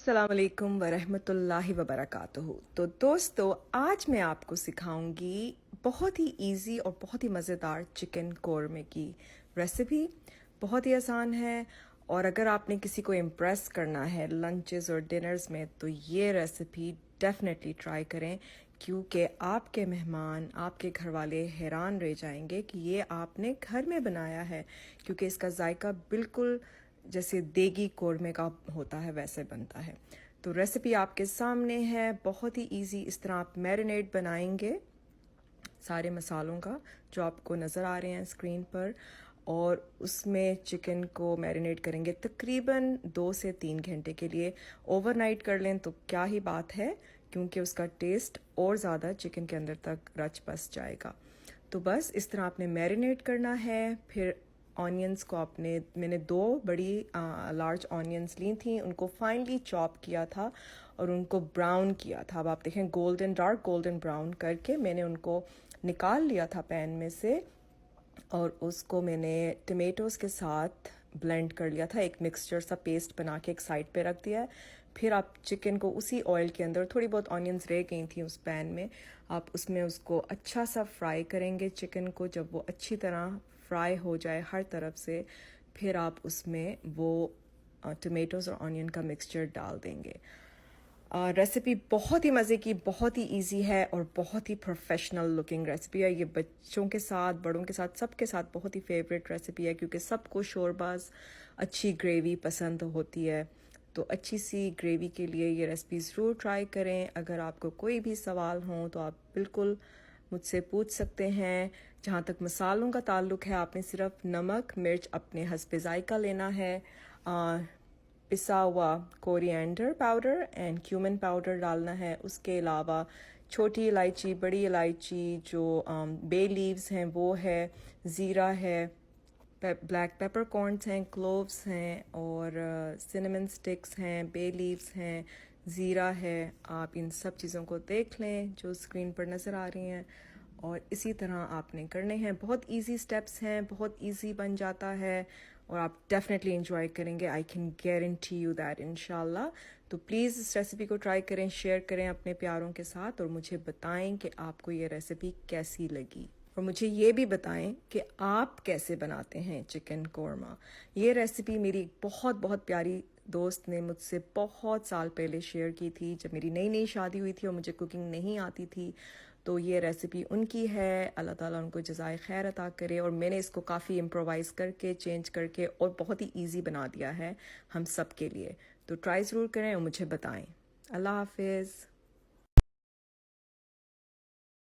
अस्सलाम वालेकुम वरहमतुल्लाहि वबरकातुहू। तो दोस्तों, आज मैं आपको सिखाऊंगी बहुत ही इजी और बहुत ही मज़ेदार चिकन कोरमे की रेसिपी। बहुत ही आसान है और अगर आपने किसी को इम्प्रेस करना है लंचेस और डिनर्स में तो ये रेसिपी डेफिनेटली ट्राई करें, क्योंकि आपके मेहमान, आपके घर वाले हैरान रह जाएंगे कि ये आपने घर में बनाया है, क्योंकि इसका जायका बिल्कुल जैसे देगी कोरमे का होता है वैसे बनता है। तो रेसिपी आपके सामने है, बहुत ही इजी। इस तरह आप मैरिनेट बनाएंगे सारे मसालों का जो आपको नज़र आ रहे हैं स्क्रीन पर, और उसमें चिकन को मैरिनेट करेंगे तकरीबन 2 से 3 घंटे के लिए। ओवरनाइट कर लें तो क्या ही बात है, क्योंकि उसका टेस्ट और ज़्यादा चिकन के अंदर तक रच बस जाएगा। तो बस इस तरह आपने मैरिनेट करना है। फिर ऑनियंस को मैंने 2 बड़ी लार्ज ऑनियंस ली थी, उनको फाइनली चॉप किया था और उनको ब्राउन किया था। अब आप देखें गोल्डन, डार्क गोल्डन ब्राउन करके मैंने उनको निकाल लिया था पैन में से, और उसको मैंने टमेटोज़ के साथ ब्लेंड कर लिया था। एक मिक्सचर सा पेस्ट बना के एक साइड पे रख दिया है। फिर आप चिकन को उसी ऑयल के अंदर, थोड़ी बहुत ऑनियंस रह गई थी उस पैन में, आप उसमें उसको अच्छा सा फ्राई करेंगे चिकन को। जब वो अच्छी तरह फ्राई हो जाए हर तरफ से, फिर आप उसमें वो टमेटोज़ और ऑनियन का मिक्सचर डाल देंगे। रेसिपी बहुत ही मज़े की, बहुत ही इजी है और बहुत ही प्रोफेशनल लुकिंग रेसिपी है। ये बच्चों के साथ, बड़ों के साथ, सबके साथ बहुत ही फेवरेट रेसिपी है, क्योंकि सबको शोरबाज अच्छी ग्रेवी पसंद होती है। तो अच्छी सी ग्रेवी के लिए ये रेसिपी ज़रूर ट्राई करें। अगर आपको कोई भी सवाल हो तो आप बिल्कुल मुझसे पूछ सकते हैं। जहाँ तक मसालों का ताल्लुक है, आपने सिर्फ नमक मिर्च अपने हस्बे जायका लेना है, पिसा हुआ coriander powder and cumin powder डालना है। उसके अलावा छोटी इलायची, बड़ी इलायची, जो बे लीव्स हैं वो है, ज़ीरा है, ब्लैक पेपर कॉर्न्स हैं, क्लोव्स हैं, और सिनेमन स्टिक्स हैं, बे लीव्स हैं, ज़ीरा है। आप इन सब चीज़ों को देख लें जो स्क्रीन पर नज़र आ रही हैं, और इसी तरह आपने करने हैं। बहुत इजी स्टेप्स हैं, बहुत इजी बन जाता है और आप डेफिनेटली इंजॉय करेंगे। I can guarantee you that इंशाल्लाह। तो प्लीज़ इस रेसिपी को ट्राई करें, शेयर करें अपने प्यारों के साथ, और मुझे बताएं कि आपको ये रेसिपी कैसी लगी, और मुझे ये भी बताएं कि आप कैसे बनाते हैं चिकन कोरमा। ये रेसिपी मेरी बहुत बहुत प्यारी दोस्त ने मुझसे बहुत साल पहले शेयर की थी, जब मेरी नई नई शादी हुई थी और मुझे कुकिंग नहीं आती थी। तो ये रेसिपी उनकी है, अल्लाह ताला उनको जज़ाए खैर अता करे। और मैंने इसको काफ़ी इम्प्रोवाइज़ करके, चेंज करके और बहुत ही ईजी बना दिया है हम सब के लिए। तो ट्राई ज़रूर करें और मुझे बताएं। अल्लाह हाफिज़।